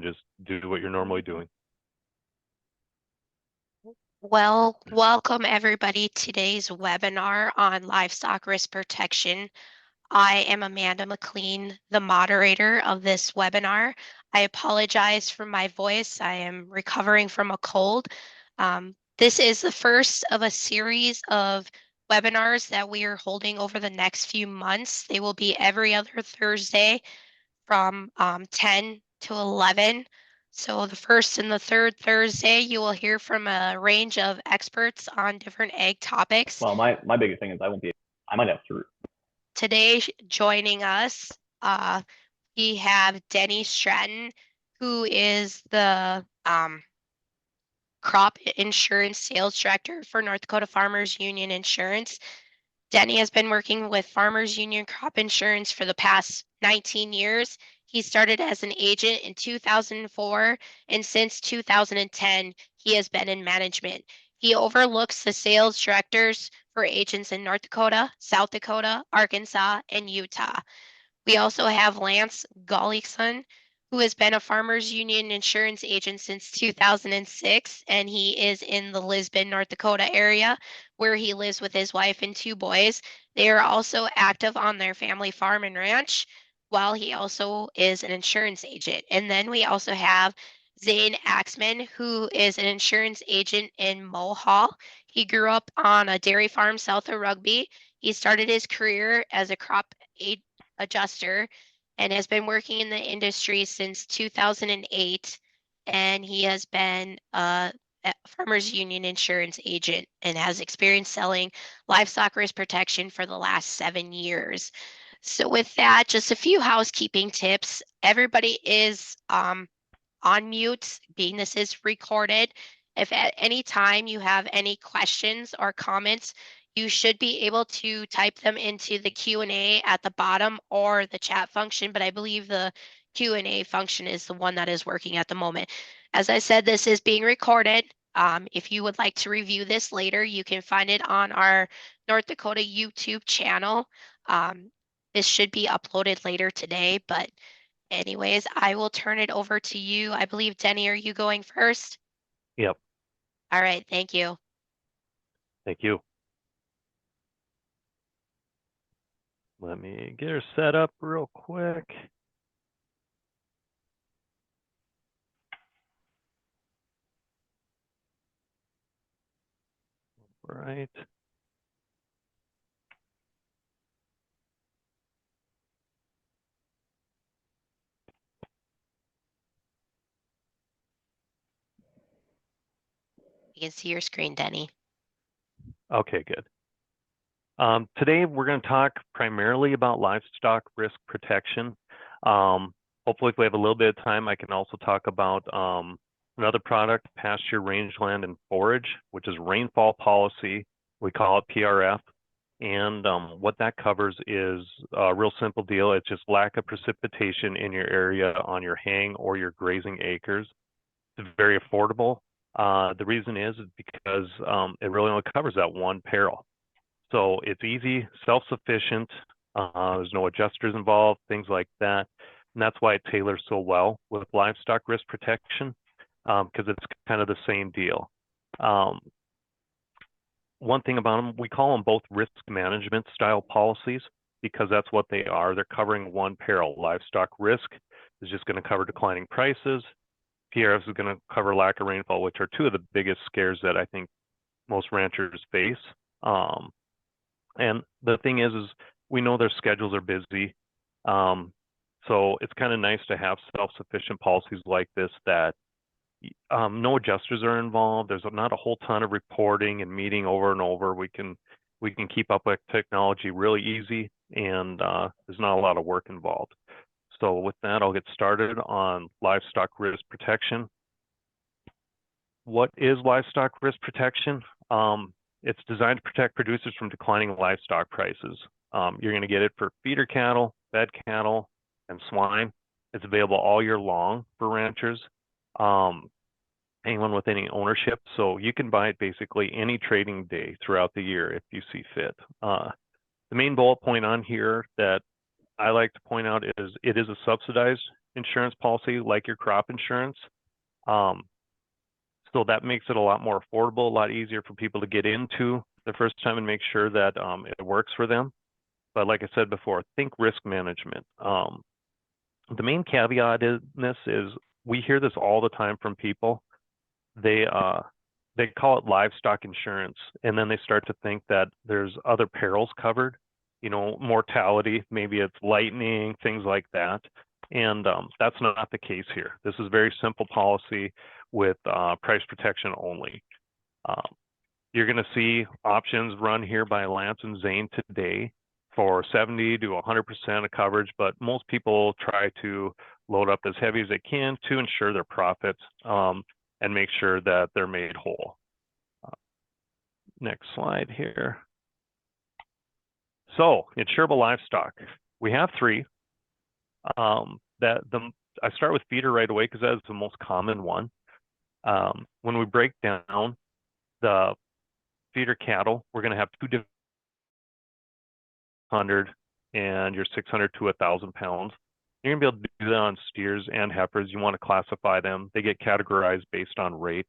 and just do what you're normally doing. Well, welcome everybody to today's webinar on livestock risk protection. I am Amanda McLean, the moderator of this webinar. I apologize for my voice. I am recovering from a cold. This is the first of a series of webinars that we are holding over the next few months. They will be every other Thursday from 10 to 11. So the first and the third Thursday, you will hear from a range of experts on different ag topics. Well, my biggest thing is I might have to. Today, joining us, we have Denny Stratton, who is the crop insurance sales director for North Dakota Farmers Union Insurance. Denny has been working with Farmers Union Crop Insurance for the past 19 years. He started as an agent in 2004, and since 2010, he has been in management. He overlooks the sales directors for agents in North Dakota, South Dakota, Arkansas, and Utah. We also have Lance Gollickson, who has been a Farmers Union insurance agent since 2006, and he is in the Lisbon, North Dakota area, where he lives with his wife and 2 boys. They are also active on their family farm and ranch, while he also is an insurance agent. And then we also have Zane Axman, who is an insurance agent in Mohall. He grew up on a dairy farm south of Rugby. He started his career as a crop adjuster and has been working in the industry since 2008, and he has been a Farmers Union insurance agent and has experience selling livestock risk protection for the last 7 years. So with that, just a few housekeeping tips. Everybody is on mute, being this is recorded. If at any time you have any questions or comments, you should be able to type them into the Q&A at the bottom or the chat function, but I believe the Q&A function is the one that is working at the moment. As I said, this is being recorded. If you would like to review this later, you can find it on our North Dakota YouTube channel. This should be uploaded later today, but anyways, I will turn it over to you. I believe, Denny, are you going first? Yep. All right, thank you. Thank you. Let me get her set up real quick. Right. You can see your screen, Denny. Okay, good. Today, we're going to talk primarily about livestock risk protection. Hopefully, if we have a little bit of time, I can also talk about another product, pasture, rangeland, and forage, which is rainfall policy. We call it PRF. And what that covers is a real simple deal. It's just lack of precipitation in your area on your hang or your grazing acres. It's very affordable. The reason is because it really only covers that one peril. So it's easy, self-sufficient. There's no adjusters involved, things like that. And that's why it tailors so well with livestock risk protection, because it's kind of the same deal. One thing about them, we call them both risk management style policies because that's what they are. They're covering one peril. Livestock risk is just going to cover declining prices. PRF is going to cover lack of rainfall, which are 2 of the biggest scares that I think most ranchers face. And the thing is we know their schedules are busy. So it's kind of nice to have self-sufficient policies like this that no adjusters are involved. There's not a whole ton of reporting and meeting over and over. We can keep up with technology really easy, and there's not a lot of work involved. So with that, I'll get started on livestock risk protection. What is livestock risk protection? It's designed to protect producers from declining livestock prices. You're going to get it for feeder cattle, fed cattle, and swine. It's available all year long for ranchers. Anyone with any ownership. So you can buy it basically any trading day throughout the year if you see fit. The main bullet point on here that I like to point out is it is a subsidized insurance policy like your crop insurance. So that makes it a lot more affordable, a lot easier for people to get into the first time and make sure that it works for them. But like I said before, think risk management. The main caveat in this is we hear this all the time from people. They call it livestock insurance, and then they start to think that there's other perils covered, mortality, maybe it's lightning, things like that. And that's not the case here. This is a very simple policy with price protection only. You're going to see options run here by Lance and Zane today for 70 to 100% of coverage, but most people try to load up as heavy as they can to ensure their profits and make sure that they're made whole. Next slide here. So insurable livestock, we have three. I start with feeder right away because that is the most common one. When we break down the feeder cattle, we're going to have 200 and your 600 to 1,000 pounds. You're going to be able to do that on steers and heifers. You want to classify them. They get categorized based on rate.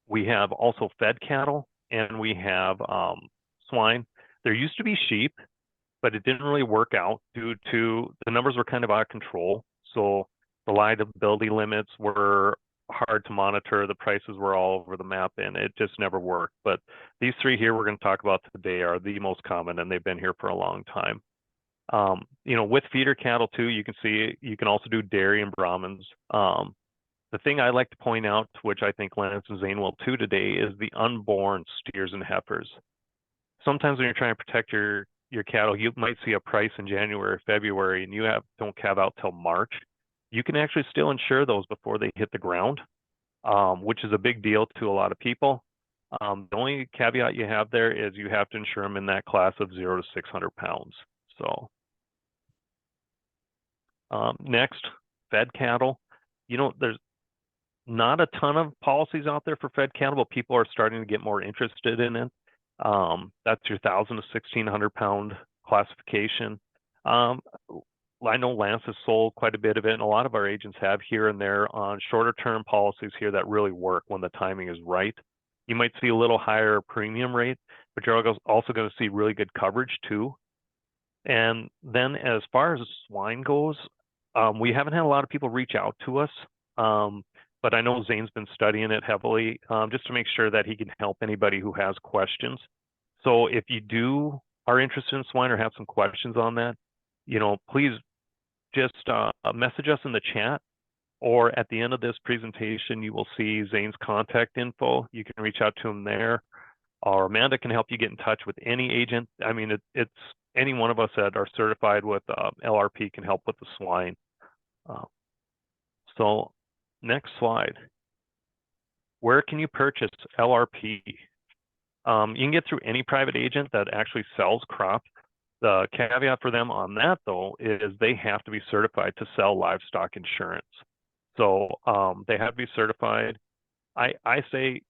We have also fed cattle, and we have swine. There used to be sheep, but it didn't really work out due to the numbers were kind of out of control. So the liability limits were hard to monitor. The prices were all over the map, and it just never worked. But these three here we're going to talk about today are the most common, and they've been here for a long time. With feeder cattle too, you can see you can also do dairy and Brahmins. The thing I like to point out, which I think Lance and Zane will too today, is the unborn steers and heifers. Sometimes when you're trying to protect your cattle, you might see a price in January or February, and you don't calve out till March. You can actually still insure those before they hit the ground, which is a big deal to a lot of people. The only caveat you have there is you have to insure them in that class of 0 to 600 pounds. So next, fed cattle. There's not a ton of policies out there for fed cattle, but people are starting to get more interested in it. That's your 1,000 to 1,600 pound classification. I know Lance has sold quite a bit of it, and a lot of our agents have here and there on shorter term policies here that really work when the timing is right. You might see a little higher premium rate, but you're also going to see really good coverage too. And then as far as swine goes, we haven't had a lot of people reach out to us, but I know Zane's been studying it heavily just to make sure that he can help anybody who has questions. So if you are interested in swine or have some questions on that, please just message us in the chat, or at the end of this presentation, you will see Zane's contact info. You can reach out to him there, or Amanda can help you get in touch with any agent. I mean, it's any one of us that are certified with LRP can help with the swine. So next slide. Where can you purchase LRP? You can get through any private agent that actually sells crop. The caveat for them on that, though, is they have to be certified to sell livestock insurance. So they have to be certified. I say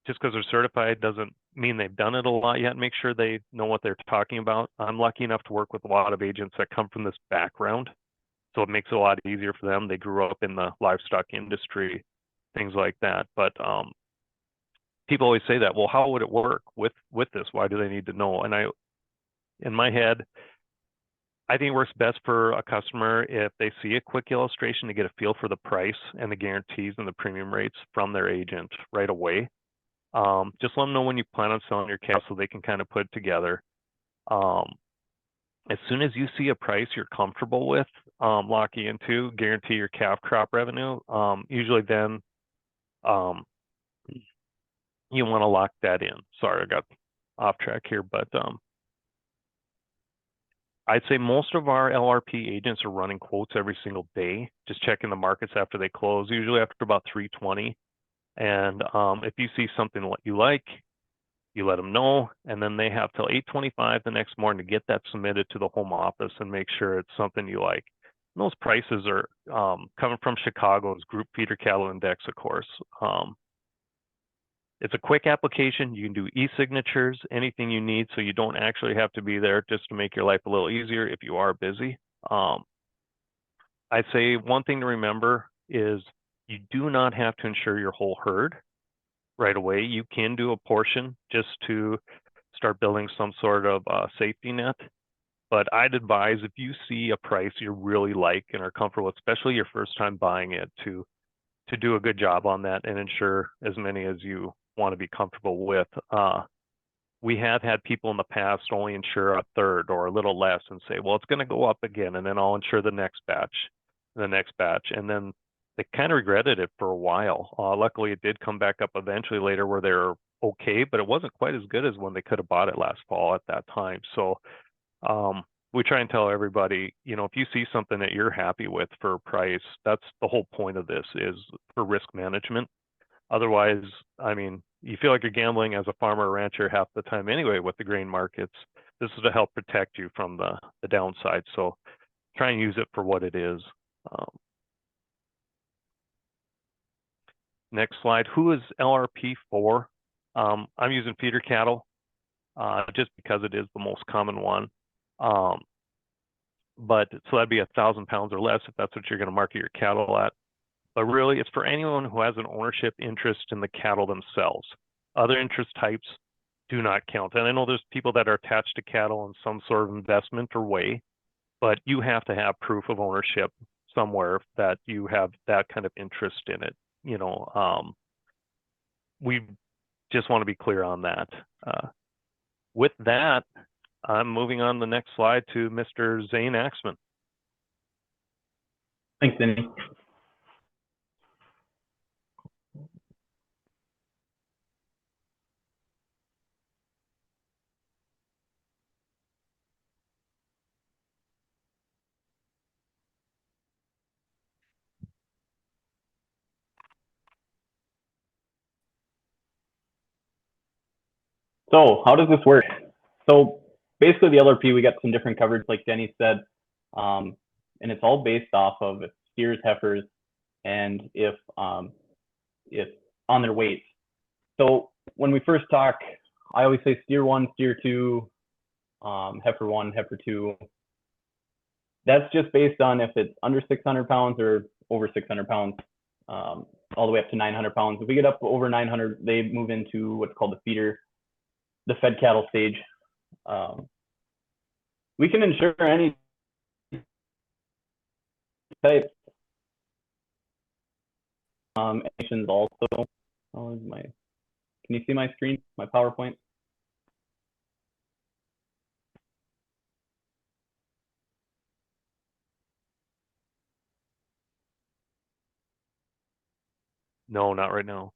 just because they're certified doesn't mean they've done it a lot yet. Make sure they know what they're talking about. I'm lucky enough to work with a lot of agents that come from this background, so it makes it a lot easier for them. They grew up in the livestock industry, things like that. But people always say that, well, how would it work with this? Why do they need to know? And in my head, I think it works best for a customer if they see a quick illustration to get a feel for the price and the guarantees and the premium rates from their agent right away. Just let them know when you plan on selling your calf so they can kind of put it together. As soon as you see a price you're comfortable with locking into, guarantee your calf crop revenue, usually then you want to lock that in. Sorry, I got off track here, but I'd say most of our LRP agents are running quotes every single day, just checking the markets after they close, usually after about 3:20. And if you see something you like, you let them know, and then they have till 8:25 the next morning to get that submitted to the home office and make sure it's something you like. And those prices are coming from Chicago's Group Feeder Cattle Index, of course. It's a quick application. You can do e-signatures, anything you need, so you don't actually have to be there, just to make your life a little easier if you are busy. I'd say one thing to remember is you do not have to insure your whole herd right away. You can do a portion just to start building some sort of safety net. But I'd advise, if you see a price you really like and are comfortable with, especially your first time buying it, to do a good job on that and insure as many as you want to be comfortable with. We have had people in the past only insure a third or a little less and say, well, it's going to go up again, and then I'll insure the next batch, and then they kind of regretted it for a while. Luckily, it did come back up eventually later where they're okay, but it wasn't quite as good as when they could have bought it last fall at that time. So we try and tell everybody, if you see something that you're happy with for a price, that's the whole point of this, is for risk management. Otherwise, I mean, you feel like you're gambling as a farmer or rancher half the time anyway with the grain markets. This is to help protect you from the downside. So try and use it for what it is. Next slide. Who is LRP for? I'm using feeder cattle just because it is the most common one. But so that'd be 1,000 pounds or less if that's what you're going to market your cattle at. But really, it's for anyone who has an ownership interest in the cattle themselves. Other interest types do not count. And I know there's people that are attached to cattle in some sort of investment or way, but you have to have proof of ownership somewhere that you have that kind of interest in it. We just want to be clear on that. With that, I'm moving on the next slide to Mr. Zane Axman. Thanks, Denny. So how does this work? So basically the LRP, we got some different coverage, like Denny said, and it's all based off of steers, heifers, and if on their weight. So when we first talk, I always say steer 1, steer 2, heifer 1, heifer 2. That's just based on if it's under 600 pounds or over 600 pounds, all the way up to 900 pounds. If we get up over 900, they move into what's called the feeder, the fed cattle stage. We can insure any type. Also, can you see my screen, my PowerPoint? No, not right now.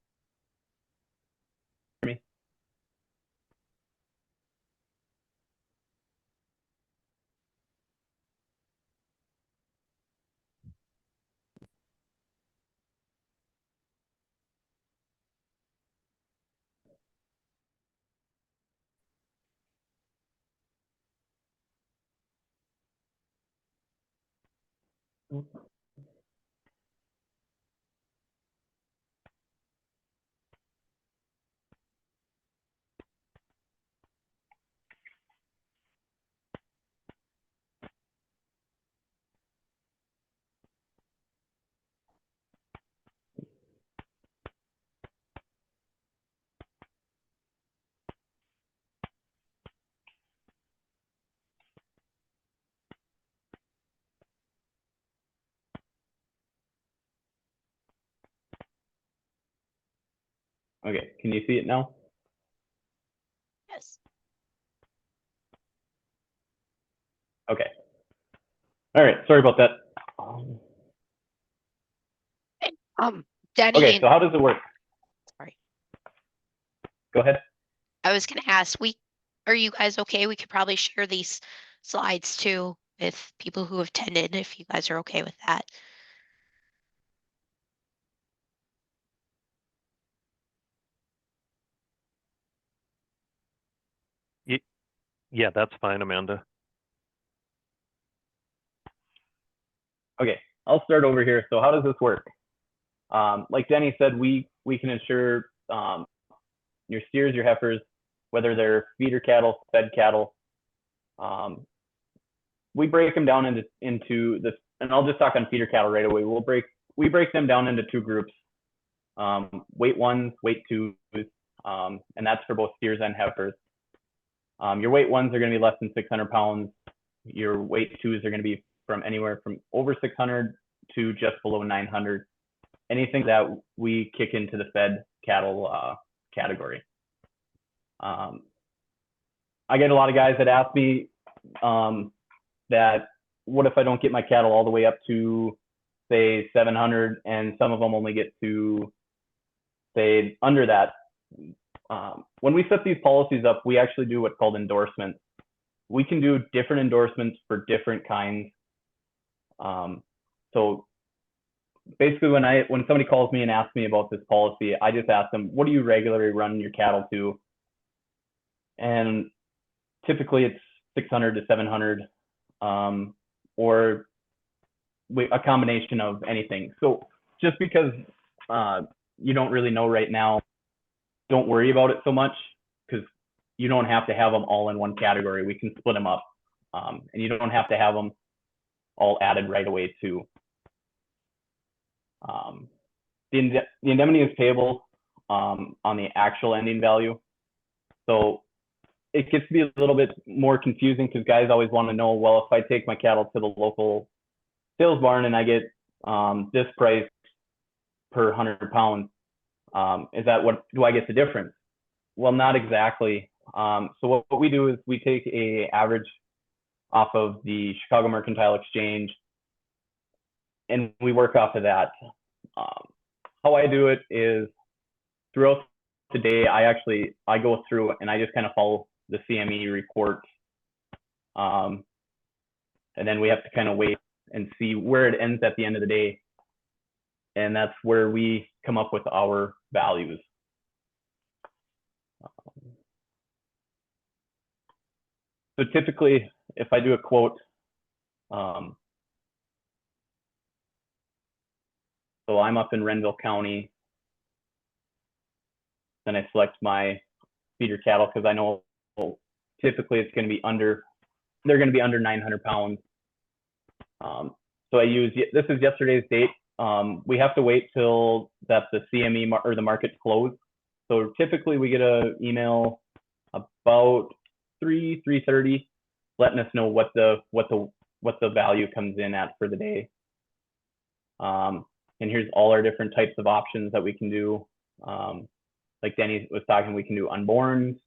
Okay, can you see it now? Yes. Okay. All right, sorry about that. Denny. Okay, so how does it work? Sorry. Go ahead. I was going to ask, are you guys okay? We could probably share these slides too with people who have attended, if you guys are okay with that. Yeah, that's fine, Amanda. Okay, I'll start over here. So how does this work? Like Denny said, we can insure your steers, your heifers, whether they're feeder cattle, fed cattle, we break them down into this, and I'll just talk on feeder cattle right away. We break them down into two groups, weight ones, weight twos, and that's for both steers and heifers. Your weight ones are going to be less than 600 pounds. Your weight twos are going to be from anywhere from over 600 to just below 900. Anything that we kick into the fed cattle category. I get a lot of guys that ask me that what if I don't get my cattle all the way up to say 700, and some of them only get to say under that. When we set these policies up, we actually do what's called endorsements. We can do different endorsements for different kinds. So basically, when somebody calls me and asks me about this policy, I just ask them, what do you regularly run your cattle to? And typically it's 600 to 700, or a combination of anything. So just because you don't really know right now, don't worry about it so much, because you don't have to have them all in one category. We can split them up, and you don't have to have them all added right away too. The indemnity is payable on the actual ending value. So it gets to be a little bit more confusing, because guys always want to know, well, if I take my cattle to the local sales barn and I get this price per 100 pounds, do I get the difference? Well, not exactly. So what we do is we take a average off of the Chicago Mercantile Exchange, and we work off of that. How I do it is throughout the day, I go through and I just kind of follow the CME report. And then we have to kind of wait and see where it ends at the end of the day. And that's where we come up with our values. So typically, if I do a quote, so I'm up in Renville County, then I select my feeder cattle, because I know typically it's going to be they're going to be under 900 pounds. So I use, this is yesterday's date. We have to wait till that the CME or the market's closed. So typically we get an email about 3:30, letting us know what the value comes in at for the day. And here's all our different types of options that we can do. Like Denny was talking, we can do unborns.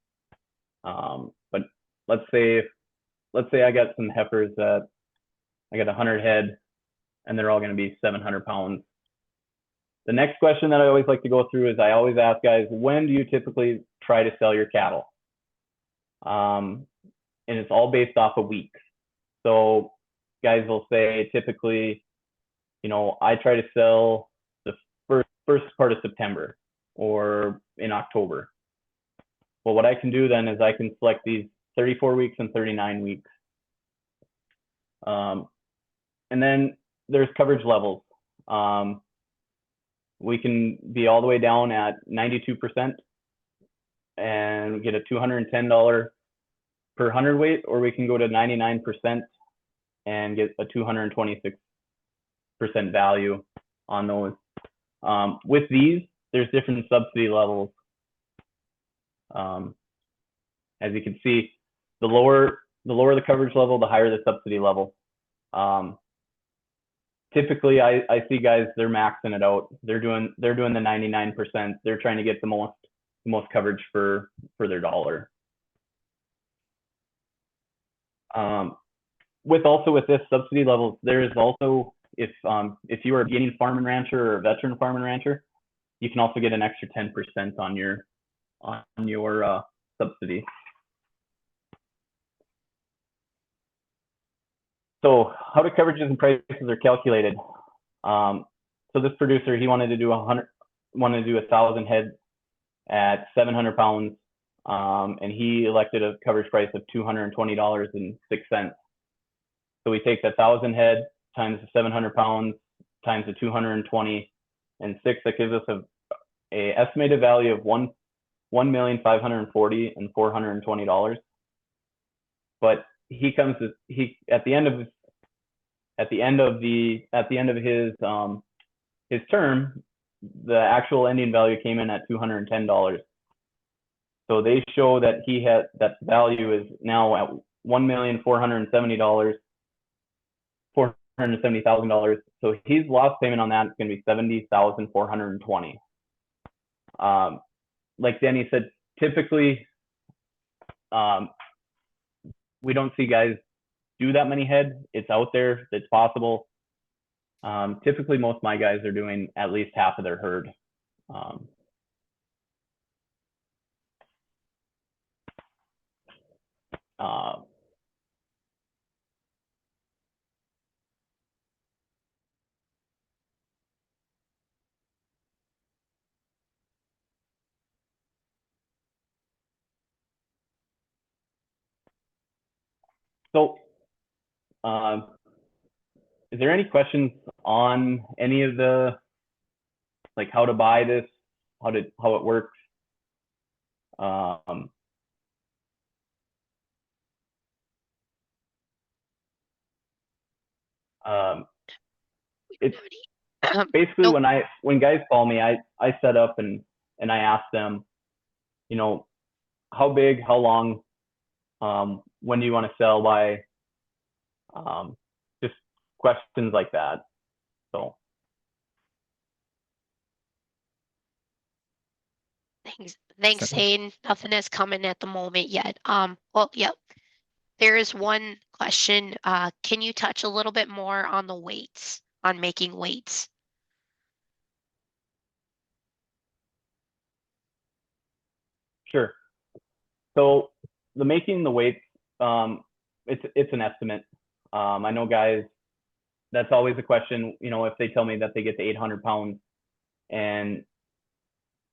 But let's say I got some heifers that I got 100 head, and they're all going to be 700 pounds. The next question that I always like to go through is I always ask guys, when do you typically try to sell your cattle? And it's all based off of weeks. So guys will say typically, I try to sell the first part of September or in October. Well, what I can do then is I can select these 34 weeks and 39 weeks. And then there's coverage levels. We can be all the way down at 92% and get a $210 per hundredweight, or we can go to 99% and get a 226% value on those. With these, there's different subsidy levels. As you can see, the lower the coverage level, the higher the subsidy level. Typically, I see guys, they're maxing it out. They're doing the 99%. They're trying to get the most coverage for their dollar. With this subsidy levels, there is also, if you are a beginning farm and rancher or a veteran farm and rancher, you can also get an extra 10% on your subsidy. So how do coverages and prices are calculated? So this producer, he wanted to do 1,000 head at 700 pounds, and he elected a coverage price of $220.06. So we take the 1,000 head times the 700 pounds times the 220 and 6. That gives us a estimated value of $1,540,000 and $420. But he comes to, at the end of his term, the actual ending value came in at $210. So they show that that value is now at $1,470,000. So his lost payment on that is going to be $70,420. Like Danny said, typically we don't see guys do that many head. It's out there, it's possible. Typically, most of my guys are doing at least half of their herd. So, is there any questions on any of the, like how to buy this, how it works? It's basically Nope. when guys call me, I set up and I ask them, you know, how big, how long, when do you want to sell by, just questions like that. So Thanks, Zane. Nothing has come in at the moment yet. Well, yep. There is one question. Can you touch a little bit more on the weights, on making weights? sure. So making the weights, it's an estimate. I know guys, that's always a question, you know, if they tell me that they get to 800 pounds, and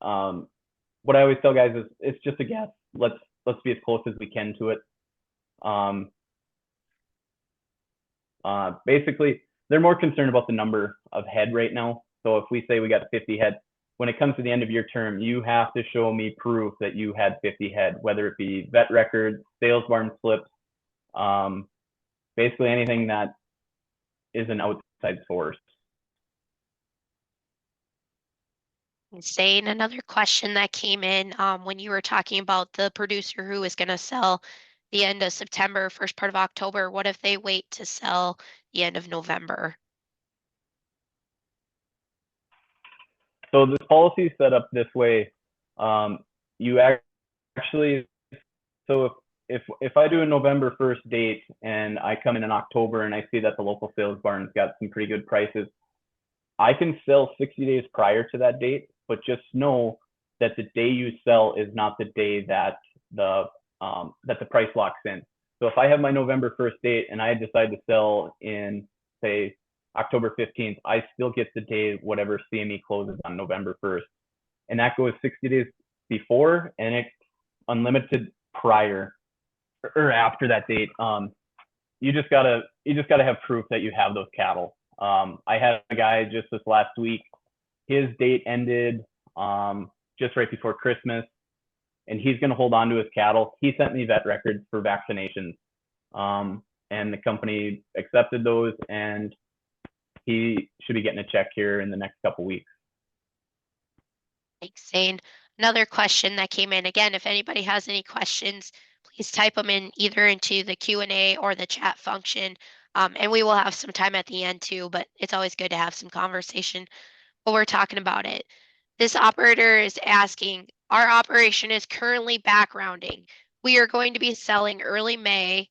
what I always tell guys is it's just a guess. Let's be as close as we can to it. Basically, they're more concerned about the number of head right now. So if we say we got 50 head, when it comes to the end of your term, you have to show me proof that you had 50 head, whether it be vet records, sales barn slips, basically anything that is an outside source. Zane, another question that came in when you were talking about the producer who is going to sell the end of September, first part of October. What if they wait to sell the end of November? So this policy is set up this way. You actually, so if I do a November 1st date and I come in October and I see that the local sales barn's got some pretty good prices, I can sell 60 days prior to that date, but just know that the day you sell is not the day that the price locks in. So if I have my November 1st date and I decide to sell in, say, October 15th, I still get the day whatever CME closes on November 1st. And that goes 60 days before, and it's unlimited prior or after that date. You just gotta have proof that you have those cattle. I had a guy just this last week, his date ended just right before Christmas, and he's going to hold on to his cattle. He sent me vet records for vaccinations, and the company accepted those, and he should be getting a check here in the next couple weeks. Thanks, Zane. Another question that came in. Again, if anybody has any questions, please type them in either into the Q&A or the chat function. And we will have some time at the end too, but it's always good to have some conversation while we're talking about it. This operator is asking, our operation is currently backgrounding. We are going to be selling early May,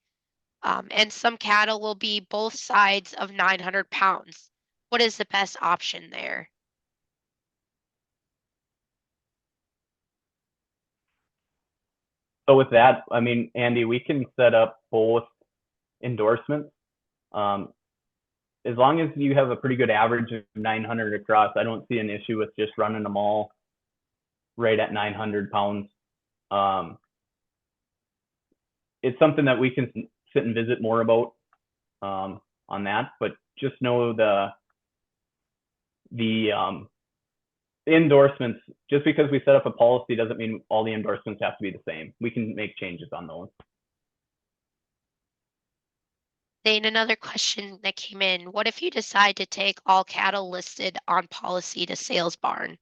and some cattle will be both sides of 900 pounds. What is the best option there? So with that, I mean, Andy, we can set up both endorsements. As long as you have a pretty good average of 900 across, I don't see an issue with just running them all right at 900 pounds. It's something that we can sit and visit more about on that, but just know endorsements, just because we set up a policy doesn't mean all the endorsements have to be the same. We can make changes on those. Then another question that came in, what if you decide to take all cattle listed on policy to sales barn?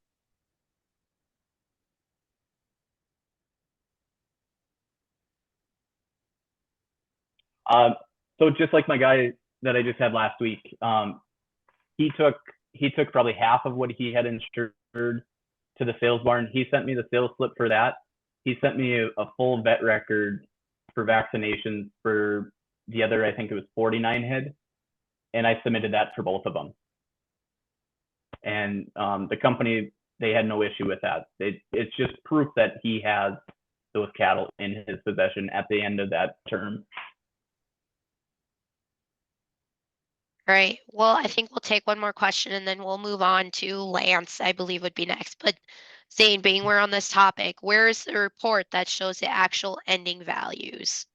So just like my guy that I just had last week, he took probably half of what he had insured to the sales barn. He sent me the sales slip for that. He sent me a full vet record for vaccinations for the other, I think it was 49 head, and I submitted that for both of them. And the company, they had no issue with that. It's just proof that he has those cattle in his possession at the end of that term. All right, well, I think we'll take one more question and then we'll move on to Lance, I believe would be next. But Zane, being we're on this topic, where is the report that shows the actual ending values?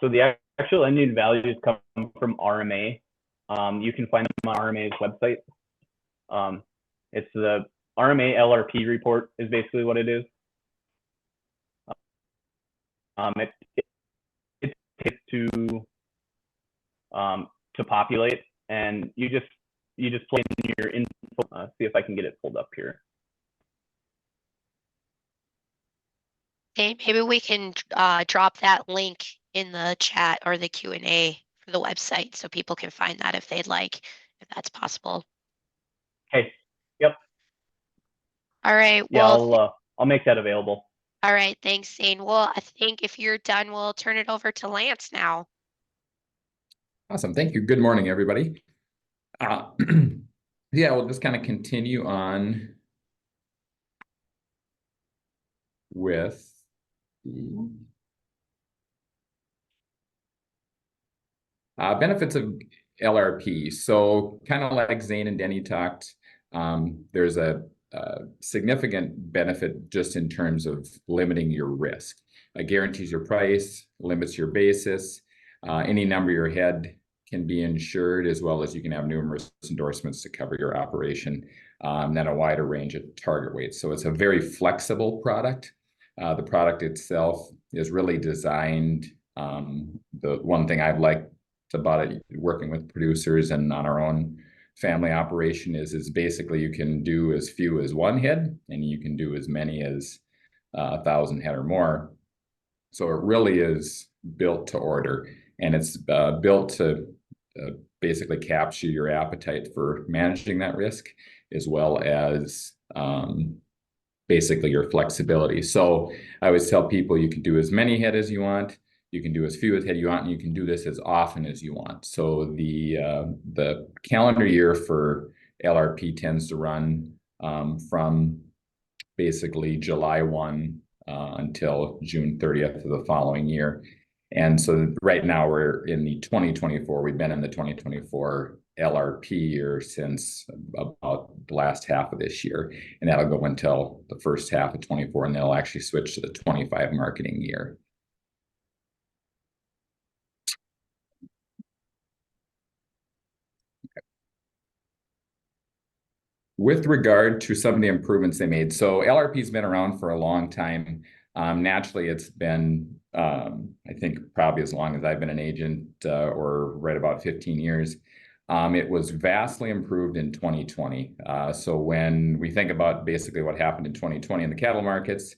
So the actual ending values come from RMA. You can find them on RMA's website. It's the RMA LRP report is basically what it is. It takes to populate, and you just plug in your info. See if I can get it pulled up here. Okay, maybe we can drop that link in the chat or the Q&A for the website so people can find that if they'd like, if that's possible. Okay. Yep. All right. Yeah, Well, I'll make that available. all right. Thanks, Zane. Well, I think if you're done, we'll turn it over to Lance now. Awesome. Thank you. Good morning, everybody. Yeah, we'll just kind of continue on with the benefits of LRP. So kind of like Zane and Denny talked, there's a significant benefit just in terms of limiting your risk. It guarantees your price, limits your basis, any number your head can be insured, as well as you can have numerous endorsements to cover your operation, and then a wider range of target weights. So it's a very flexible product. The product itself is really designed. The one thing I've liked about it, working with producers and on our own family operation, is basically you can do as few as 1 head, and you can do as many as 1,000 head or more. So it really is built to order, and it's built to basically capture your appetite for managing that risk, as well as basically your flexibility. So I always tell people you can do as many head as you want, you can do as few as head you want, and you can do this as often as you want. So the calendar year for LRP tends to run from basically July 1 until June 30th of the following year. And so right now we're in the 2024, we've been in the 2024 LRP year since about the last half of this year. And that'll go until the first half of 24, and they'll actually switch to the 25 marketing year. With regard to some of the improvements they made, so LRP's been around for a long time. Naturally, it's been, I think, probably as long as I've been an agent, or right about 15 years. It was vastly improved in 2020. So when we think about basically what happened in 2020 in the cattle markets,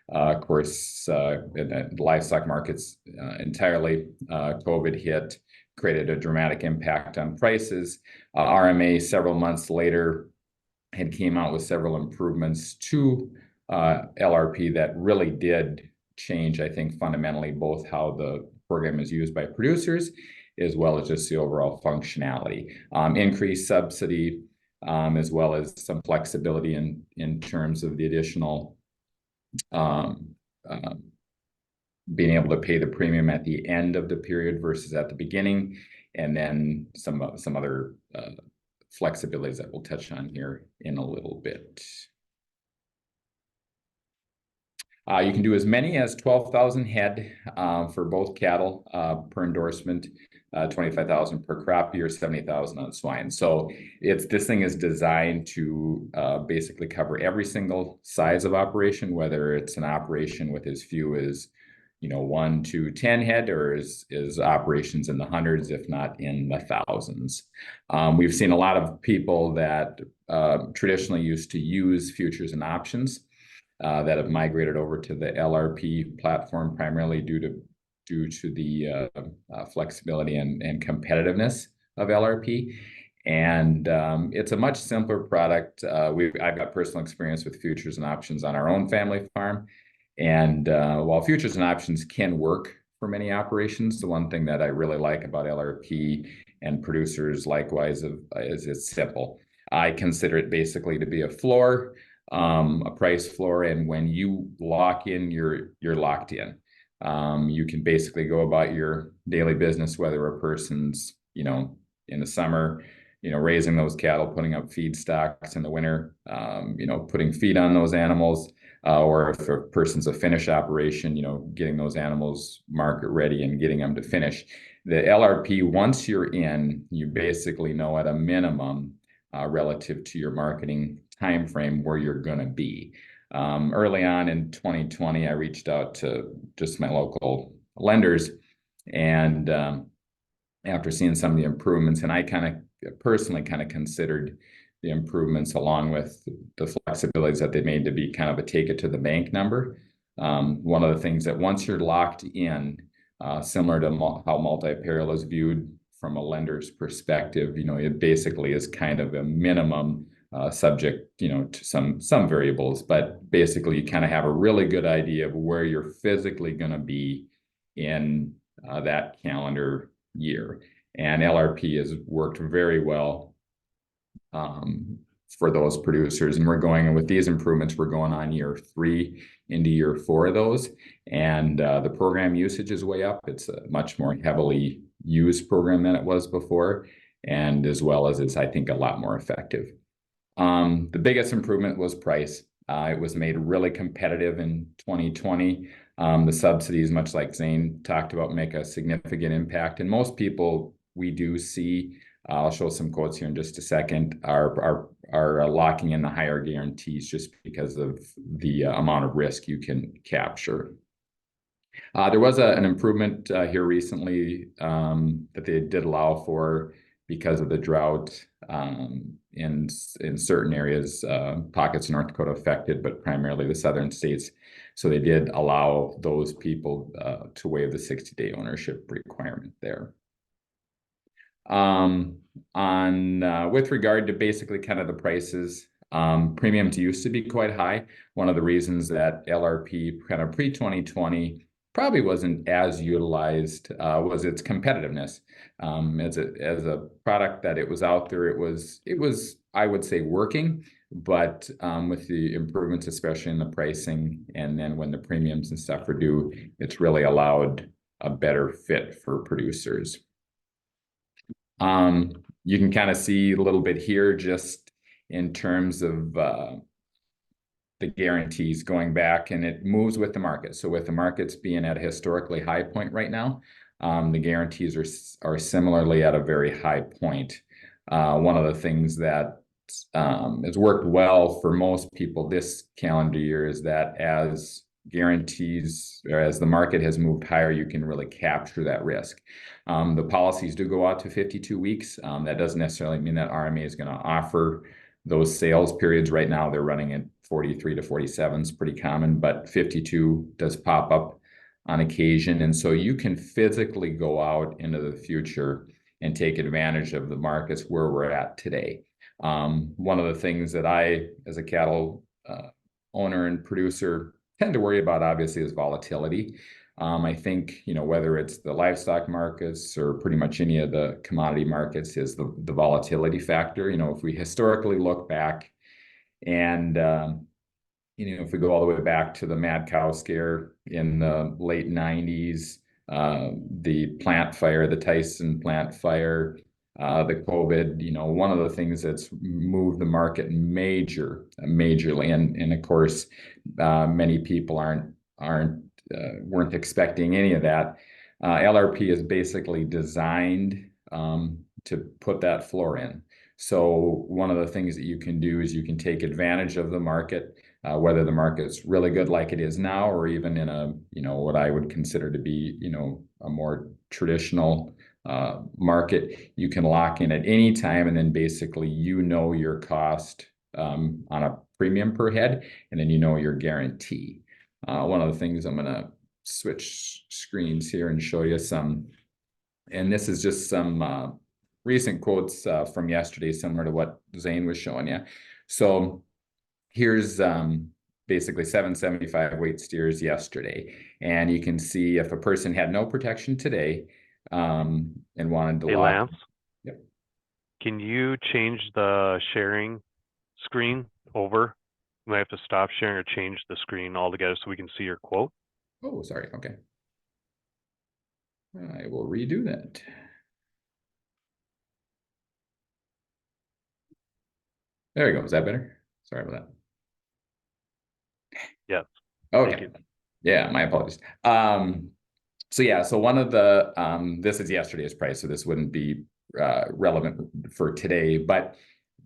of course, in the livestock markets entirely, COVID hit, created a dramatic impact on prices. RMA several months later had came out with several improvements to LRP that really did change, I think, fundamentally both how the program is used by producers, as well as just the overall functionality. Increased subsidy, as well as some flexibility in terms of the additional being able to pay the premium at the end of the period versus at the beginning, and then some other flexibilities that we'll touch on here in a little bit. You can do as many as 12,000 head for both cattle per endorsement. 25,000 per crop year, 70,000 on swine. So this thing is designed to basically cover every single size of operation, whether it's an operation with as few as 1 to 10 head, or is operations in the hundreds, if not in the thousands. We've seen a lot of people that traditionally used to use futures and options that have migrated over to the LRP platform, primarily due to the flexibility and competitiveness of LRP. And it's a much simpler product. I've got personal experience with futures and options on our own family farm. And while futures and options can work for many operations, the one thing that I really like about LRP and producers likewise is it's simple. I consider it basically to be a floor, a price floor, and when you lock in, you're locked in. You can basically go about your daily business, whether a person's, in the summer, raising those cattle, putting up feed stocks in the winter, putting feed on those animals, or if a person's a finish operation, getting those animals market ready and getting them to finish. The LRP, once you're in, you basically know at a minimum relative to your marketing time frame where you're going to be. Early on in 2020, I reached out to just my local lenders, and after seeing some of the improvements, and I personally considered the improvements along with the flexibilities that they made to be kind of a take it to the bank number. One of the things that once you're locked in, similar to how multi-peril is viewed from a lender's perspective, it basically is kind of a minimum subject, to some variables, but basically you kind of have a really good idea of where you're physically going to be in that calendar year. And LRP has worked very well for those producers. And with these improvements, we're going on year 3 into year 4 of those. And the program usage is way up. It's a much more heavily used program than it was before. And as well as it's, I think, a lot more effective. The biggest improvement was price. It was made really competitive in 2020. The subsidies, much like Zane talked about, make a significant impact. And most people we do see, I'll show some quotes here in just a second, are locking in the higher guarantees just because of the amount of risk you can capture. There was an improvement here recently that they did allow for because of the drought in certain areas, pockets of North Dakota affected, but primarily the southern states. So they did allow those people to waive the 60-day ownership requirement there. With regard to basically kind of the prices, premiums used to be quite high. One of the reasons that LRP kind of pre-2020 probably wasn't as utilized was its competitiveness. As a product that it was out there, it was I would say working, but with the improvements, especially in the pricing, and then when the premiums and stuff were due, it's really allowed a better fit for producers. You can kind of see a little bit here just in terms of the guarantees going back, and it moves with the market. So with the markets being at a historically high point right now, the guarantees are similarly at a very high point. One of the things that has worked well for most people this calendar year is that as guarantees, or as the market has moved higher, you can really capture that risk. The policies do go out to 52 weeks. That doesn't necessarily mean that RMA is going to offer those sales periods. Right now, they're running at 43 to 47 is pretty common, but 52 does pop up on occasion. And so you can physically go out into the future and take advantage of the markets where we're at today. One of the things that I, as a cattle owner and producer, tend to worry about, obviously, is volatility. I think, whether it's the livestock markets or pretty much any of the commodity markets, is the volatility factor. If we historically look back and, if we go all the way back to the mad cow scare in the late 90s, the plant fire, the Tyson plant fire, the COVID, one of the things that's moved the market majorly, and of course, many people weren't expecting any of that. LRP is basically designed to put that floor in. So one of the things that you can do is you can take advantage of the market, whether the market's really good like it is now, or even in a, what I would consider to be, a more traditional market. You can lock in at any time, and then basically your cost on a premium per head, and then your guarantee. One of the things, I'm going to switch screens here and show you some, and this is just some recent quotes from yesterday, similar to what Zane was showing you. So here's basically 775 weight steers yesterday, and you can see if a person had no protection today and wanted to Hey, lock. Lance. Yep. Can you change the sharing screen over? We might have to stop sharing or change the screen altogether so we can see your quote. Oh, sorry. Okay. I will redo that. There we go. Is that better? Sorry about that. Yes. Okay. Thank you. Yeah, my apologies. So yeah, so one of the this is yesterday's price, so this wouldn't be relevant for today, but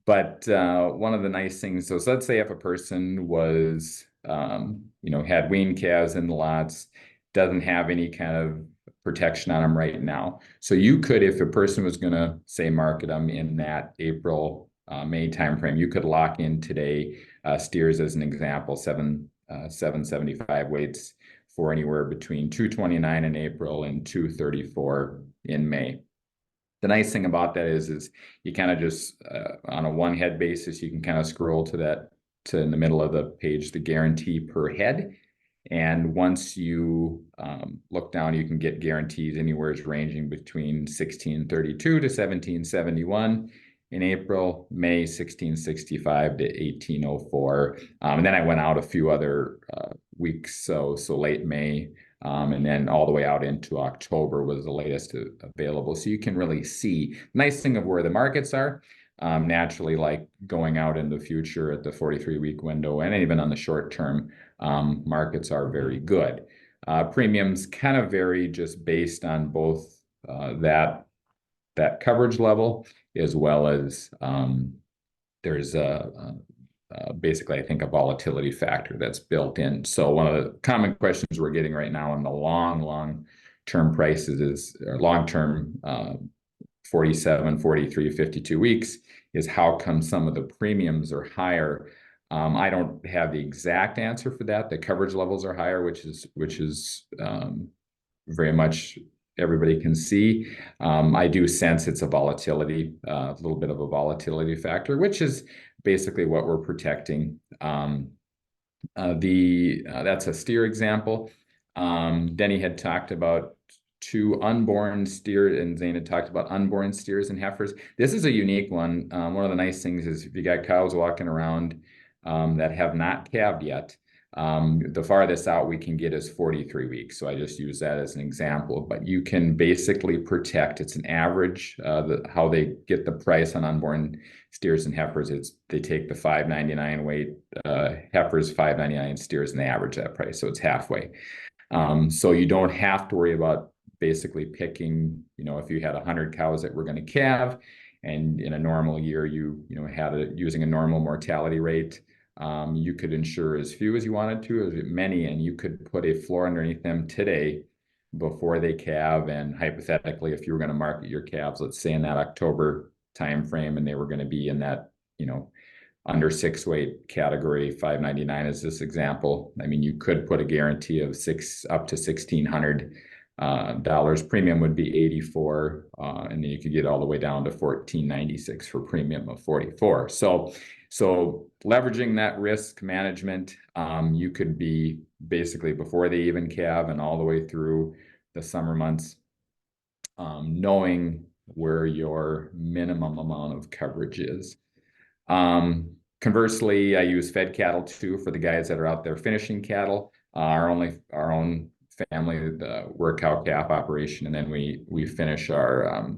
one of the nice things, so let's say if a person was had weaned calves in the lots, doesn't have any kind of protection on them right now. So you could, if a person was going to say market them in that April May timeframe, you could lock in today steers as an example, 775 weights for anywhere between 229 in April and 234 in May. The nice thing about that is you kind of just on a one head basis, you can kind of scroll to in the middle of the page, the guarantee per head. And once you look down, you can get guarantees anywhere ranging between 1632 to 1771 in April, May 1665 to 1804. And then I went out a few other weeks, so late May, and then all the way out into October was the latest available. So you can really see, nice thing of where the markets are. Naturally, like going out in the future at the 43-week window and even on the short term, markets are very good. Premiums kind of vary just based on both that coverage level, as well as there's basically, I think, a volatility factor that's built in. So one of the common questions we're getting right now in the long-term prices is long-term 47, 43, 52 weeks is how come some of the premiums are higher. I don't have the exact answer for that. The coverage levels are higher, which is very much everybody can see. I do sense it's a volatility, a little bit of a volatility factor, which is basically what we're protecting. That's a steer example. Denny had talked about 2 unborn steers, and Zane had talked about unborn steers and heifers. This is a unique one. One of the nice things is if you got cows walking around that have not calved yet, the farthest out we can get is 43 weeks. So I just use that as an example, but you can basically protect, it's an average, how they get the price on unborn steers and heifers. They take the $5.99 weight heifers, $5.99 steers, and they average that price. So it's halfway. So you don't have to worry about basically picking, if you had 100 cows that were going to calve, and in a normal year, using a normal mortality rate, you could insure as few as you wanted to, as many, and you could put a floor underneath them today before they calve. And hypothetically, if you were going to market your calves, let's say in that October timeframe, and they were going to be in that, under 6 weight category, $5.99 is this example. I mean, you could put a guarantee of up to $1,600. Premium would be $84, and then you could get all the way down to $14.96 for premium of $44. So leveraging that risk management, you could be basically before they even calve and all the way through the summer months, knowing where your minimum amount of coverage is. Conversely, I use fed cattle too for the guys that are out there finishing cattle. Our own family, we're a cow-calf operation, and then we finish our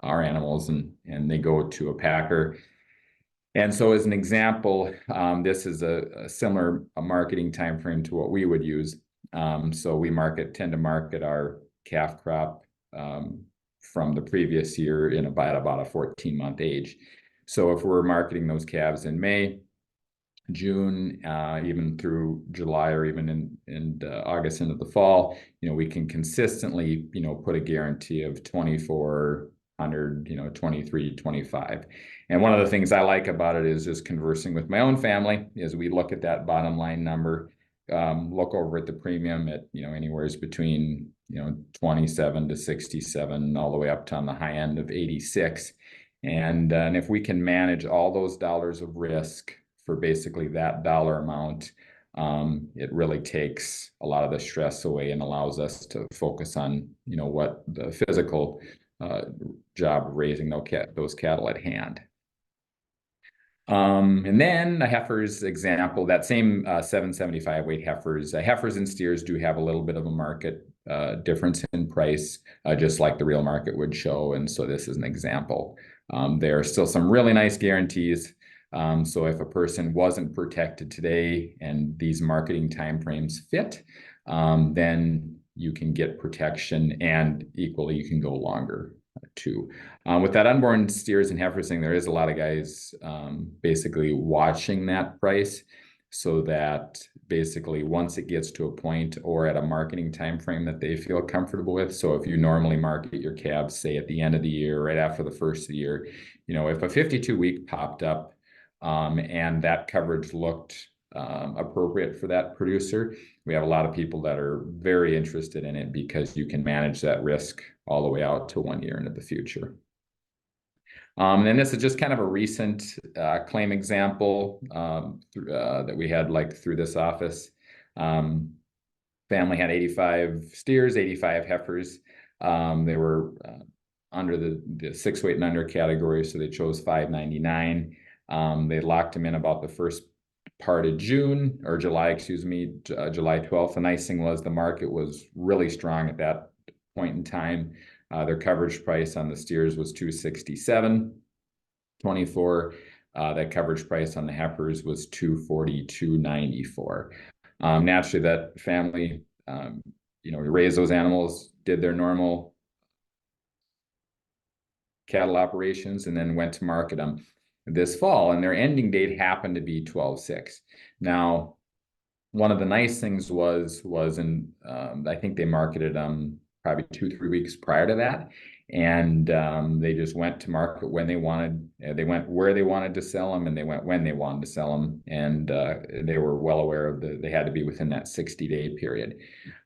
animals and they go to a packer. And so as an example, this is a similar marketing time frame to what we would use. So we tend to market our calf crop from the previous year in about a 14-month age. So if we're marketing those calves in May, June, even through July, or even in August into the fall, we can consistently, put a guarantee of 2,400, 23, 25. And one of the things I like about it is just conversing with my own family as we look at that bottom line number, look over at the premium at, anywhere between, 27 to 67, all the way up to on the high end of 86. And if we can manage all those dollars of risk for basically that dollar amount, it really takes a lot of the stress away and allows us to focus on, what the physical job of raising those cattle at hand. And then a heifer's example, that same 775 weight heifers, heifers and steers do have a little bit of a market difference in price, just like the real market would show. And so this is an example. There are still some really nice guarantees. So if a person wasn't protected today and these marketing timeframes fit, then you can get protection, and equally you can go longer too. With that unborn steers and heifers thing, there is a lot of guys basically watching that price, so that basically once it gets to a point or at a marketing time frame that they feel comfortable with. So if you normally market your calves, say at the end of the year, right after the first of the year, if a 52-week popped up, and that coverage looked appropriate for that producer, we have a lot of people that are very interested in it because you can manage that risk all the way out to 1 year into the future. And then this is just kind of a recent claim example that we had through this office. Family had 85 steers, 85 heifers. They were under the 6 weight and under category, so they chose 599. They locked them in about the first part of June, or July, excuse me, July 12th. The nice thing was the market was really strong at that point in time. Their coverage price on the steers was $267.24. That coverage price on the heifers was $242.94. Naturally, that family, raised those animals, did their normal cattle operations, and then went to market them this fall, and their ending date happened to be 12/6. Now, one of the nice things was in I think they marketed them probably 2-3 weeks prior to that, and they just went to market when they wanted. They went where they wanted to sell them, and they went when they wanted to sell them, and they were well aware of they had to be within that 60-day period.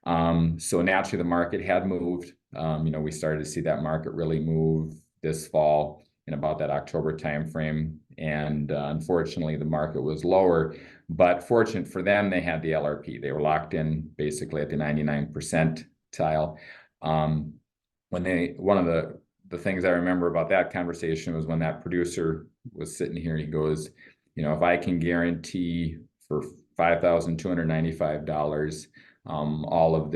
So naturally, the market had moved. We started to see that market really move this fall in about that October timeframe, and unfortunately the market was lower, but fortunate for them, they had the LRP. They were locked in basically at the 99 percentile. One of the things I remember about that conversation was when that producer was sitting here, he goes, if I can guarantee for $5,295 all of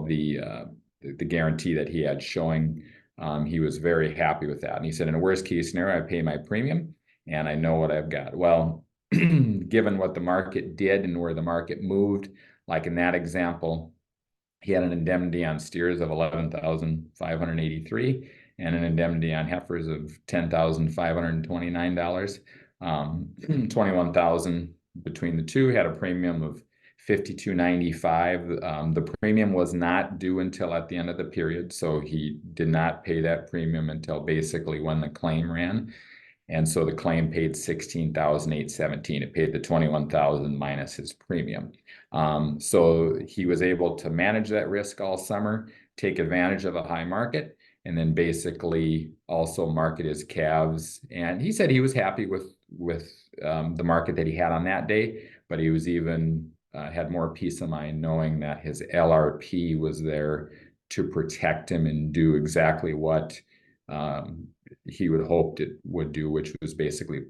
the guarantee that he had showing, he was very happy with that. And he said, in a worst case scenario, I pay my premium and I know what I've got. Well, given what the market did and where the market moved, like in that example, he had an indemnity on steers of $11,583 and an indemnity on heifers of $10,529. $21,000 between the two. Had a premium of $52.95. The premium was not due until at the end of the period, so he did not pay that premium until basically when the claim ran. And so the claim paid $16,817. It paid the $21,000 minus his premium. So he was able to manage that risk all summer, take advantage of a high market, and then basically also market his calves. And he said he was happy with the market that he had on that day, but he was even had more peace of mind knowing that his LRP was there to protect him and do exactly what he would hoped it would do, which was basically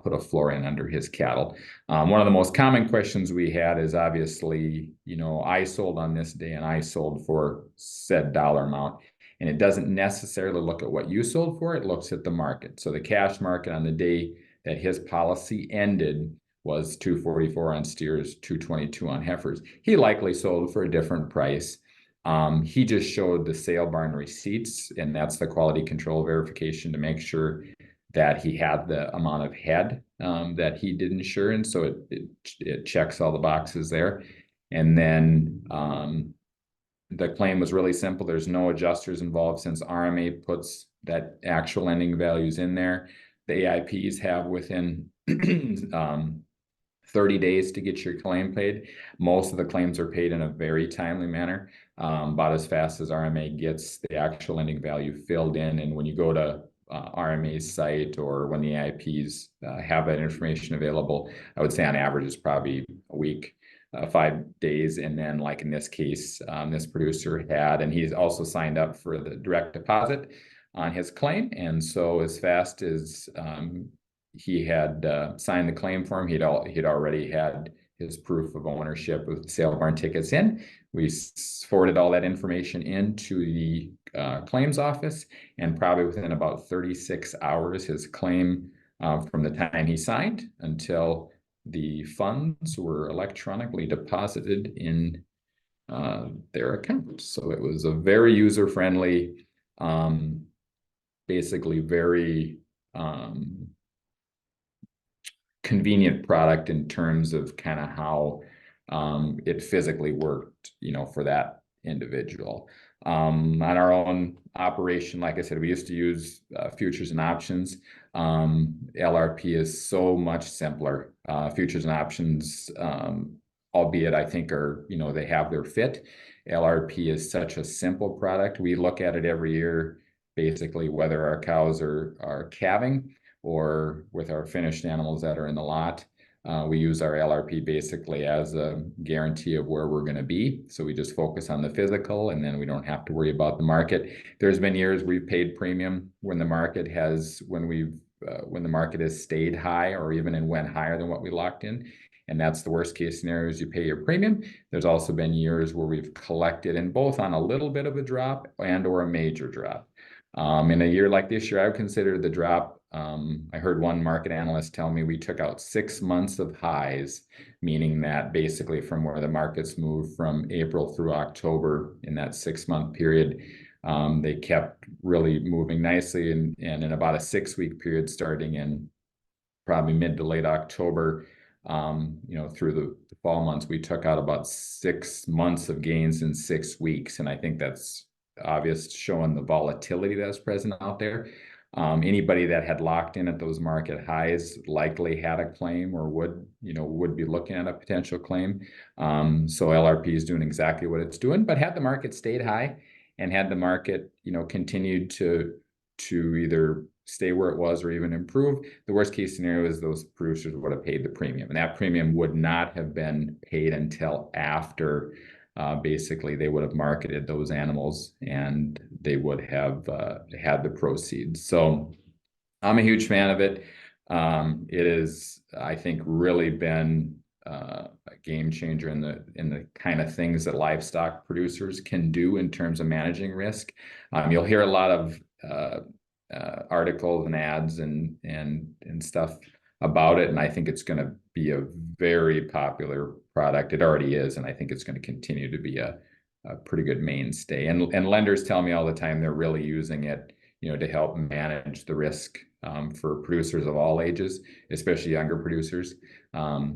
put a floor in under his cattle. One of the most common questions we had is obviously, I sold on this day and I sold for said dollar amount. And it doesn't necessarily look at what you sold for, it looks at the market. So the cash market on the day that his policy ended was $244 on steers, $222 on heifers. He likely sold for a different price. He just showed the sale barn receipts, and that's the quality control verification to make sure that he had the amount of head that he did insure, and so it checks all the boxes there. And then the claim was really simple. There's no adjusters involved since RMA puts that actual ending values in there. The AIPs have within 30 days to get your claim paid. Most of the claims are paid in a very timely manner, about as fast as RMA gets the actual ending value filled in. And when you go to RMA's site, or when the AIPs have that information available, I would say on average it's probably a week. 5 days. And then, like in this case, this producer had, and he's also signed up for the direct deposit on his claim. And so as fast as he had signed the claim form, he'd already had his proof of ownership with sale barn tickets in. We forwarded all that information into the claims office, and probably within about 36 hours, his claim from the time he signed until the funds were electronically deposited in their account. So it was a very user-friendly, basically very convenient product in terms of kind of how it physically worked, for that individual. On our own operation, like I said, we used to use futures and options. LRP is so much simpler. Futures and options, albeit I think they have their fit. LRP is such a simple product. We look at it every year, basically, whether our cows are calving or with our finished animals that are in the lot. We use our LRP basically as a guarantee of where we're going to be. So we just focus on the physical, and then we don't have to worry about the market. There's been years we've paid premium when the market has, when the market has stayed high, or even went higher than what we locked in. And that's the worst case scenario, is you pay your premium. There's also been years where we've collected, and both on a little bit of a drop and or a major drop. In a year like this year, I would consider the drop. I heard one market analyst tell me we took out 6 months of highs, meaning that basically from where the markets moved from April through October, in that 6-month period, they kept really moving nicely. And in about a 6-week period, starting in probably mid to late October, through the fall months, we took out about 6 months of gains in 6 weeks. And I think that's obvious, showing the volatility that's present out there. Anybody that had locked in at those market highs likely had a claim, or would be looking at a potential claim. So LRP is doing exactly what it's doing. But had the market stayed high, and had the market continued to either stay where it was or even improve, the worst case scenario is those producers would have paid the premium, and that premium would not have been paid until after basically they would have marketed those animals, and they would have had the proceeds. So I'm a huge fan of it. It is, I think, really been a game changer in the kind of things that livestock producers can do in terms of managing risk. You'll hear a lot of articles and ads and stuff about it, and I think it's going to be a very popular product. It already is, and I think it's going to continue to be a pretty good mainstay. And lenders tell me all the time they're really using it, to help manage the risk for producers of all ages, especially younger producers. I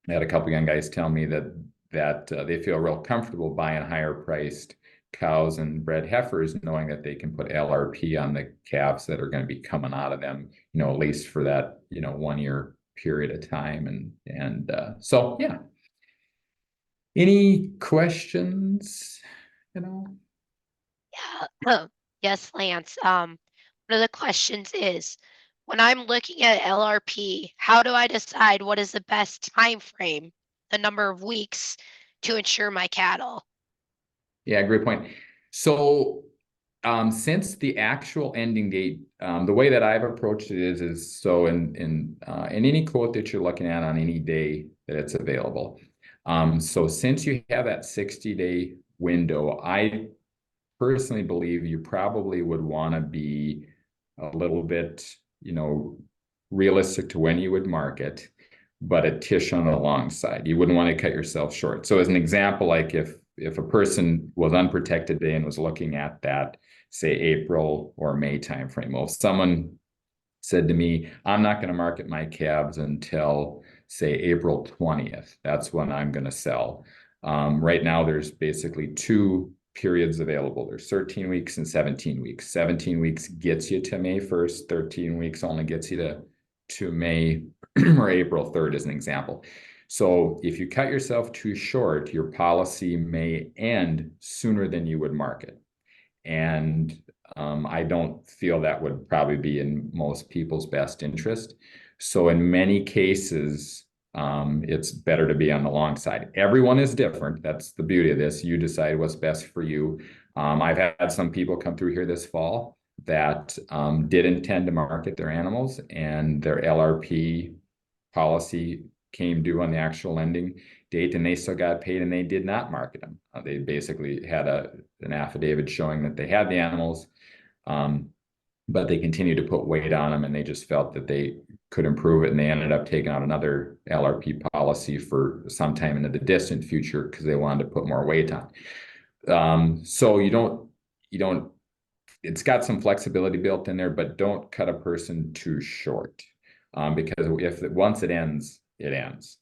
had a couple young guys tell me that they feel real comfortable buying higher priced cows and bred heifers, knowing that they can put LRP on the calves that are going to be coming out of them, at least for that 1 year period of time. And so yeah. Any questions? Yeah. Yes, Lance. One of the questions is, when I'm looking at LRP, how do I decide what is the best time frame, the number of weeks, to insure my cattle? Yeah, great point. So since the actual ending date, the way that I've approached it is so in any quote that you're looking at on any day that it's available. So since you have that 60-day window, I personally believe you probably would want to be a little bit, realistic to when you would market, but a tish on the long side. You wouldn't want to cut yourself short. So as an example, like if if a person was unprotected today and was looking at that, say, April or May timeframe, well, if someone said to me, I'm not going to market my calves until, say, April 20th. That's when I'm going to sell. Right now, there's basically 2 periods available. There's 13 weeks and 17 weeks. 17 weeks gets you to May 1st. 13 weeks only gets you to May or April 3rd, as an example. So if you cut yourself too short, your policy may end sooner than you would market. And I don't feel that would probably be in most people's best interest. So in many cases, it's better to be on the long side. Everyone is different. That's the beauty of this. You decide what's best for you. I've had some people come through here this fall that did intend to market their animals, and their LRP policy came due on the actual ending date, and they still got paid, and they did not market them. They basically had an affidavit showing that they had the animals, but they continued to put weight on them, and they just felt that they could improve it, and they ended up taking out another LRP policy for sometime into the distant future because they wanted to put more weight on. So you don't, it's got some flexibility built in there, but don't cut a person too short, because once it ends, it ends.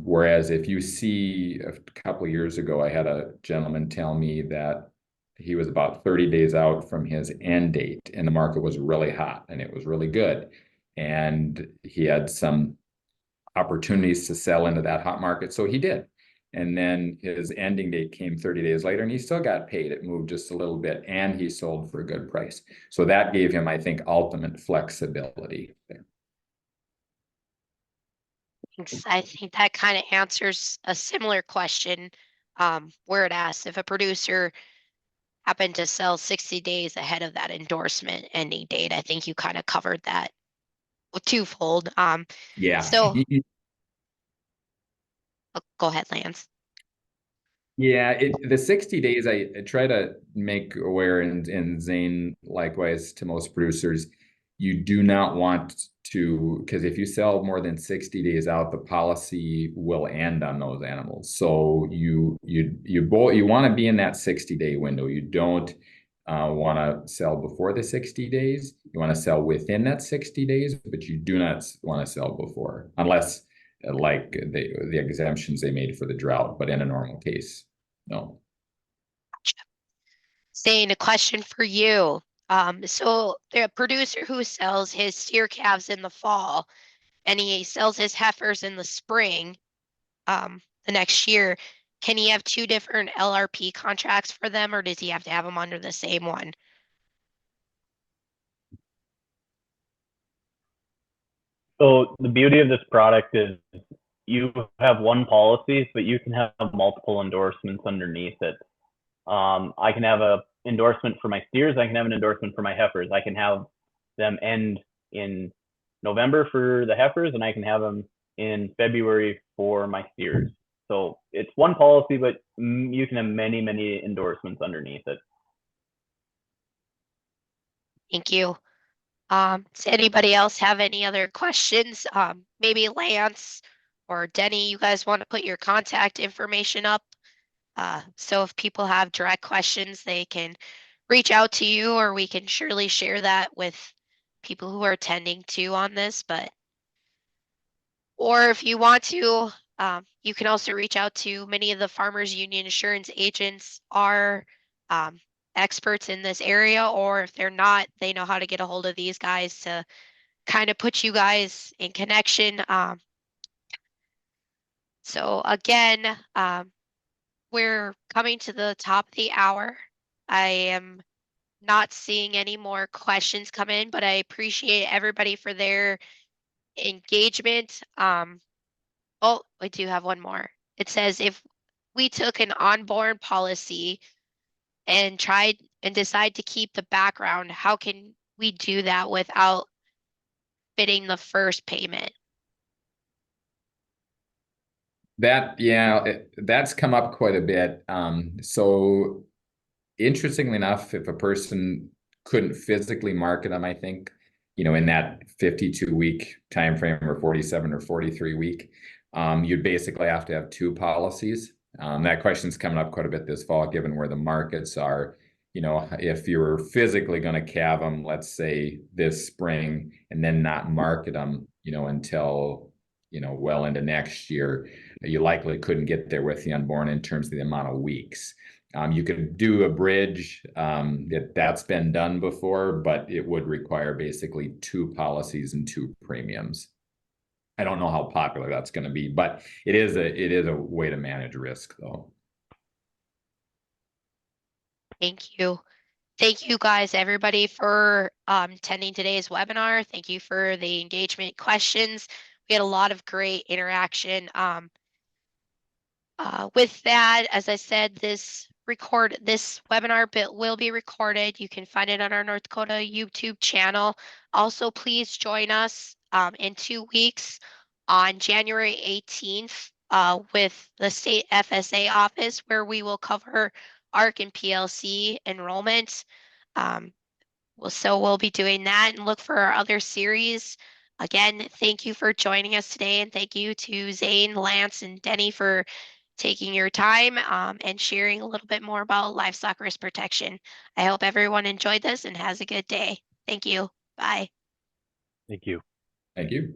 Whereas if you see, a couple of years ago, I had a gentleman tell me that he was about 30 days out from his end date, and the market was really hot and it was really good. And he had some opportunities to sell into that hot market, so he did. And then his ending date came 30 days later, and he still got paid. It moved just a little bit, and he sold for a good price. So that gave him, I think, ultimate flexibility there. Thanks. I think that kind of answers a similar question, where it asks if a producer happened to sell 60 days ahead of that endorsement ending date. I think you kind of covered that twofold. Yeah. So go ahead, Lance. Yeah, the 60 days, I try to make aware, and Zane likewise, to most producers, you do not want to, because if you sell more than 60 days out, the policy will end on those animals. So you want to be in that 60-day window. You don't want to sell before the 60 days. You want to sell within that 60 days, but you do not want to sell before, unless like the exemptions they made for the drought, but in a normal case, no. Gotcha. Zane, a question for you. So the producer who sells his steer calves in the fall and he sells his heifers in the spring, the next year, can he have 2 different LRP contracts for them, or does he have to have them under the same one? So the beauty of this product is you have one policy, but you can have multiple endorsements underneath it. I can have an endorsement for my steers. I can have an endorsement for my heifers. I can have them end in November for the heifers, and I can have them in February for my steers. So it's one policy, but you can have many, many endorsements underneath it. Thank you. Does anybody else have any other questions? Maybe Lance or Denny, you guys want to put your contact information up? So if people have direct questions, they can reach out to you, or we can surely share that with people who are attending too on this. Or if you want to, you can also reach out to many of the Farmers Union insurance agents are experts in this area, or if they're not, they know how to get a hold of these guys to kind of put you guys in connection. So again, we're coming to the top of the hour. I am not seeing any more questions come in, but I appreciate everybody for their engagement. Oh, I do have one more. It says if we took an on-board policy and tried and decide to keep the background, how can we do that without fitting the first payment? That's come up quite a bit. So interestingly enough, if a person couldn't physically market them, I think, in that 52-week time frame, or 47 or 43 week, you'd basically have to have 2 policies. That question's coming up quite a bit this fall, given where the markets are. You know, if you're physically going to calve them, let's say this spring, and then not market them, you know, until, you know, well into next year, you likely couldn't get there with the unborn in terms of the amount of weeks. You could do a bridge, that's been done before, but it would require basically 2 policies and 2 premiums. I don't know how popular that's going to be, but it is a way to manage risk, though. Thank you. Thank you guys, everybody, for attending today's webinar. Thank you for the engagement questions. We had a lot of great interaction. With that, as I said, this webinar bit will be recorded. You can find it on our North Dakota YouTube channel. Also, please join us in 2 weeks on January 18th with the state FSA office, where we will cover ARC and PLC enrollment. We'll be doing that, and look for our other series. Again, thank you for joining us today, and thank you to Zane, Lance, and Denny for taking your time and sharing a little bit more about livestock risk protection. I hope everyone enjoyed this and has a good day. Thank you. Bye. Thank you. Thank you.